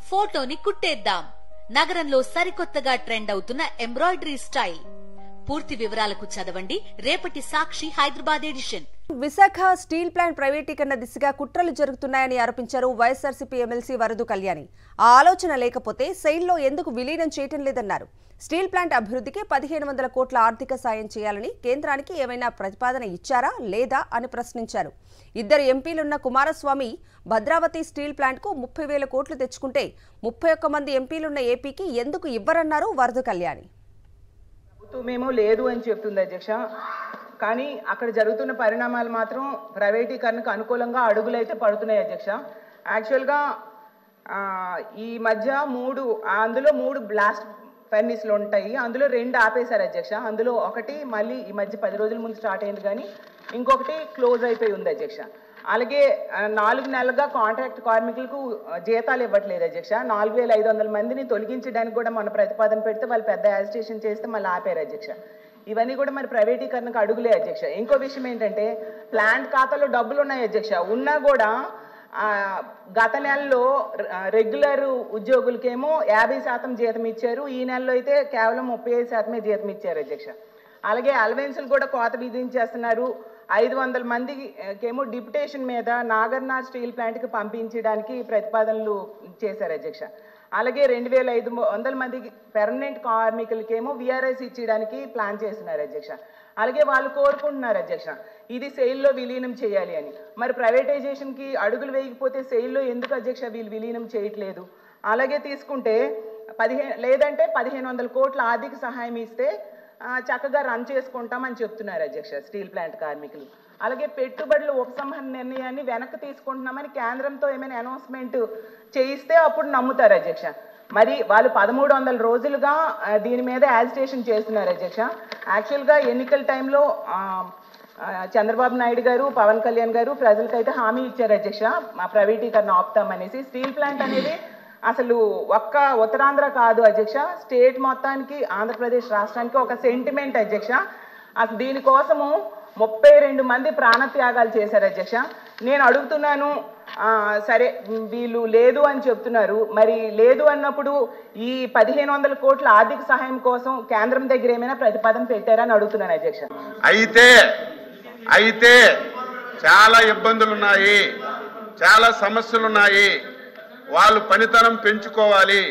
ఫోటోని కుట్టేద్దాం. నగరంలో సరికొత్తగా ట్రెండ్ అవుతున్న ఎంబ్రాయిడరీ స్టైల్. పూర్తి వివరాలకు చదవండి రేపటి Sakshi Hyderabad edition. Visakha steel plant ప్రైవేటీకరణ దిశగా కుట్రలు జరుగుతున్నాయని ఆరోపించారు వైఎస్ఆర్సీపీ ఎమ్మెల్సీ వరదు కళ్యాణి. ఆ ఆలోచన లేకపోతే సెయిల్లో ఎందుకు విలీనం చేయటం లేదన్నారు. స్టీల్ ప్లాంట్ అభివృద్ధికి 1500 కోట్ల ఆర్థిక సాయం చేయాలని కేంద్రానికి ఏమైనా ప్రతిపాదన ఇచ్చారా లేదా అని ప్రశ్నించారు. ఇద్దరు ఎంపీలున్న కుమారస్వామి భద్రావతి స్టీల్ ప్లాంట్కు 30,000 కోట్లు తెచ్చుకుంటే 31 మంది ఎంపీలున్న ఏపీకి ఎందుకు ఇవ్వరన్నారు వరదు కళ్యాణి. మేము లేదు అని చెప్తుంది అధ్యక్ష. కానీ అక్కడ జరుగుతున్న పరిణామాలు మాత్రం ప్రైవేటీకరణకు అనుకూలంగా అడుగులైతే పడుతున్నాయి అధ్యక్ష. యాక్చువల్గా ఈ మధ్య అందులో 3 బ్లాస్ట్ ఫర్నిస్లు ఉంటాయి. అందులో 2 ఆపేశారు అధ్యక్ష. అందులో ఒకటి మళ్ళీ ఈ మధ్య 10 రోజుల ముందు స్టార్ట్ అయింది, కానీ ఇంకొకటి క్లోజ్ అయిపోయి ఉంది అధ్యక్ష. అలాగే 4 నెలలుగా కాంట్రాక్ట్ కార్మికులకు జీతాలు ఇవ్వట్లేదు అధ్యక్ష. 4,500 మందిని తొలగించడానికి కూడా మన ప్రతిపాదన పెడితే వాళ్ళు పెద్ద యాజిటేషన్ చేస్తే మళ్ళీ ఆపారు అధ్యక్ష. ఇవన్నీ కూడా మరి ప్రైవేటీకరణకు అడుగులే అధ్యక్ష. ఇంకో విషయం ఏంటంటే ప్లాంట్ ఖాతాలో డబ్బులు ఉన్నాయి అధ్యక్ష. ఉన్నా కూడా గత నెలలో రెగ్యులర్ ఉద్యోగులకేమో 50% జీతం ఇచ్చారు. ఈ నెలలో అయితే కేవలం 35% జీతం ఇచ్చారు అధ్యక్ష. అలాగే అలవెన్సులు కూడా కోత విధించేస్తున్నారు. 500 మందికేమో డిప్యుటేషన్ మీద నాగర్నార్ స్టీల్ ప్లాంట్కి పంపించడానికి ప్రతిపాదనలు చేశారు అధ్యక్ష. అలాగే 2,500 మందికి పెర్మనెంట్ కార్మికులకేమో విఆర్ఎస్ ఇచ్చడానికి ప్లాన్ చేస్తున్నారు అధ్యక్ష. అలాగే వాళ్ళు కోరుకుంటున్నారు అధ్యక్ష ఇది సెయిల్లో విలీనం చేయాలి అని. మరి ప్రైవేటైజేషన్కి అడుగులు వేయకపోతే సెయిల్లో ఎందుకు అధ్యక్ష వీళ్ళు విలీనం చేయట్లేదు? అలాగే తీసుకుంటే 1500 కోట్ల ఆర్థిక సహాయం ఇస్తే చక్కగా రన్ చేసుకుంటామని చెప్తున్నారు అధ్యక్ష స్టీల్ ప్లాంట్ కార్మికులు. అలాగే పెట్టుబడుల ఉపసంహరణ నిర్ణయాన్ని వెనక్కి తీసుకుంటున్నామని కేంద్రంతో ఏమైనా అనౌన్స్మెంట్ చేయిస్తే అప్పుడు నమ్ముతారు అధ్యక్ష. మరి వాళ్ళు 1300 రోజులుగా దీని మీద యాజిటేషన్ చేస్తున్నారు అధ్యక్ష. యాక్చువల్గా ఎన్నికల టైంలో చంద్రబాబు నాయుడు గారు, పవన్ కళ్యాణ్ గారు ప్రజలకైతే హామీ ఇచ్చారు అధ్యక్ష మా ప్రైవేటీకరణ ఆపుతామనేసి. స్టీల్ ప్లాంట్ అనేది అసలు ఒక్క ఉత్తరాంధ్ర కాదు అధ్యక్ష, స్టేట్ మొత్తానికి ఆంధ్రప్రదేశ్ రాష్ట్రానికి ఒక సెంటిమెంట్ అధ్యక్ష. అసలు దీనికోసము 32 మంది ప్రాణత్యాగాలు చేశారు అధ్యక్ష. నేను అడుగుతున్నాను, సరే వీళ్ళు లేదు అని చెప్తున్నారు, మరి లేదు అన్నప్పుడు ఈ 1500 కోట్ల ఆర్థిక సహాయం కోసం కేంద్రం దగ్గర ఏమైనా ప్రతిపాదన పెట్టారని అడుగుతున్నాను అధ్యక్ష. అయితే చాలా ఇబ్బందులు ఉన్నాయి, చాలా సమస్యలు ఉన్నాయి. వాళ్ళు పనితనం పెంచుకోవాలి,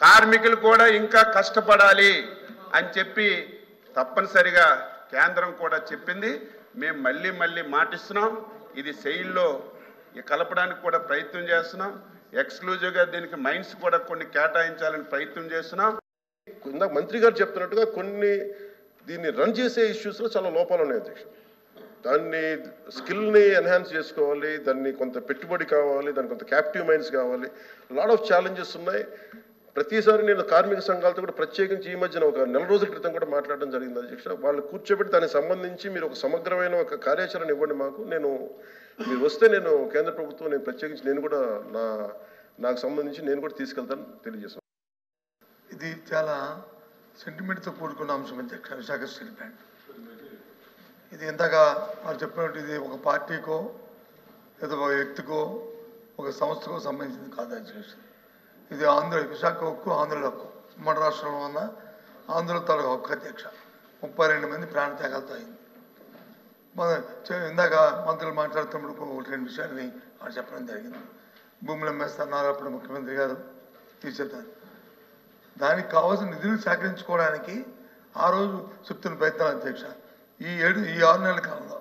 కార్మికులు కూడా ఇంకా కష్టపడాలి అని చెప్పి తప్పనిసరిగా కేంద్రం కూడా చెప్పింది. మేము మళ్ళీ మాటిస్తున్నాం. ఇది సెయిల్లో కలపడానికి కూడా ప్రయత్నం చేస్తున్నాం. ఎక్స్క్లూజివ్గా దీనికి మైన్స్ కూడా కొన్ని కేటాయించాలని ప్రయత్నం చేస్తున్నాం. ఇందాక మంత్రి గారు చెప్తున్నట్టుగా దీన్ని రన్ చేసే ఇష్యూస్లో చాలా లోపాలు ఉన్నాయి అధ్యక్ష. దాన్ని స్కిల్ని ఎన్హాన్స్ చేసుకోవాలి, దాన్ని కొంత పెట్టుబడి కావాలి, దానికి కొంత క్యాప్టివ్ మైన్స్ కావాలి. లాట్ ఆఫ్ ఛాలెంజెస్ ఉన్నాయి. ప్రతిసారి నేను కార్మిక సంఘాలతో కూడా ప్రత్యేకించి ఈ మధ్యన ఒక 4 రోజుల క్రితం కూడా మాట్లాడడం జరిగింది అధ్యక్ష. వాళ్ళు కూర్చోబెట్టి దానికి సంబంధించి మీరు ఒక సమగ్రమైన ఒక కార్యాచరణ ఇవ్వండి మాకు. మీరు వస్తే నేను కేంద్ర ప్రభుత్వం ప్రత్యేకించి నేను కూడా నాకు సంబంధించి నేను కూడా తీసుకెళ్తాను తెలియజేస్తాను. ఇది చాలా సెంటిమెంట్తో కూడుకున్న అంశం అధ్యక్ష. విశాఖ స్టీల్ ప్లాంట్ ఇది ఇంతగా వారు చెప్పినట్టు ఇది ఒక పార్టీకో లేదా ఒక వ్యక్తికో ఒక సంస్థకో సంబంధించింది కాదు అధ్యక్ష. ఇది విశాఖ హక్కు, ఆంధ్రుల హక్కు. ఉమ్మడి రాష్ట్రంలో ఉన్న ఆంధ్రుల తాలూకు హక్కు అధ్యక్ష. 32 మంది ప్రాణత్యాగాలతో అయింది. ఇందాక మంత్రులు మాట్లాడుతున్నప్పుడు 1-2 విషయాన్ని వారు చెప్పడం జరిగింది. భూములు అమ్మేస్తున్నారు అప్పుడు ముఖ్యమంత్రి గారు తీసేద్దారు. దానికి కావాల్సిన నిధులు సేకరించుకోవడానికి ఆ రోజు చెప్తున్న ప్రయత్నాలు అధ్యక్ష. ఈ 6 నెలల కాలంలో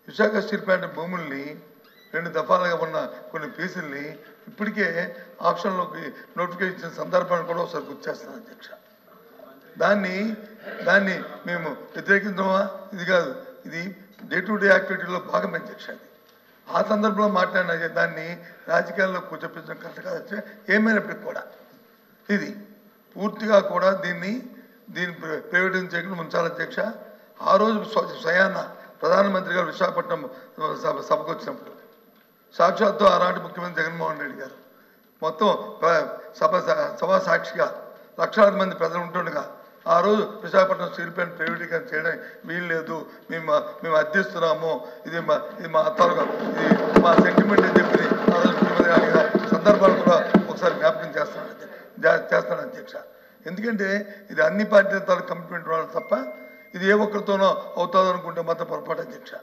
విశాఖ స్టీల్ ప్లాంట్ భూముల్ని 2 దఫాలుగా ఉన్న కొన్ని పీసుల్ని ఇప్పటికే ఆప్షన్లోకి నోటిఫికేషన్ ఇచ్చిన సందర్భాన్ని కూడా ఒకసారి గుర్తు చేస్తున్నాను అధ్యక్ష. దాన్ని మేము వ్యతిరేకించమా? ఇది కాదు, ఇది డే టు డే యాక్టివిటీలో భాగం అధ్యక్ష. అది ఆ సందర్భంలో మాట్లాడిన దాన్ని రాజకీయాల్లో కూర్చోపించడం కరెక్ట్ కాదు అధ్యక్ష. ఏమైనప్పటికీ కూడా ఇది పూర్తిగా కూడా దీన్ని ప్రైవేటైజ్ చేయకుండా ఉంచాలి అధ్యక్ష. ఆ రోజు స్వయాన ప్రధానమంత్రి గారు విశాఖపట్నం సభకు వచ్చినప్పుడు సాక్షాత్తు ఆనాటి ముఖ్యమంత్రి జగన్మోహన్ రెడ్డి గారు మొత్తం సభా సాక్షిగా లక్షలాది మంది ప్రజలు ఉంటుండగా ఆ రోజు విశాఖపట్నం స్టీల్ ప్లాంట్ ప్రైవేటీకరణ చేయడానికి వీలు లేదు, మేము అర్థిస్తున్నాము, ఇది మా తాలూకా ఇది మా సెంటిమెంట్ అని చెప్పి ఆ రోజు ముఖ్యమంత్రి గారి సందర్భాలు కూడా ఒకసారి జ్ఞాపకం చేస్తాను అధ్యక్ష. ఎందుకంటే ఇది అన్ని పార్టీల తాలూకు కమిట్మెంట్ వాళ్ళు తప్ప ఇది ఏ ఒక్కరితోనో అవుతుంది అనుకుంటే మాత్రం పొరపాటు అధ్యక్ష.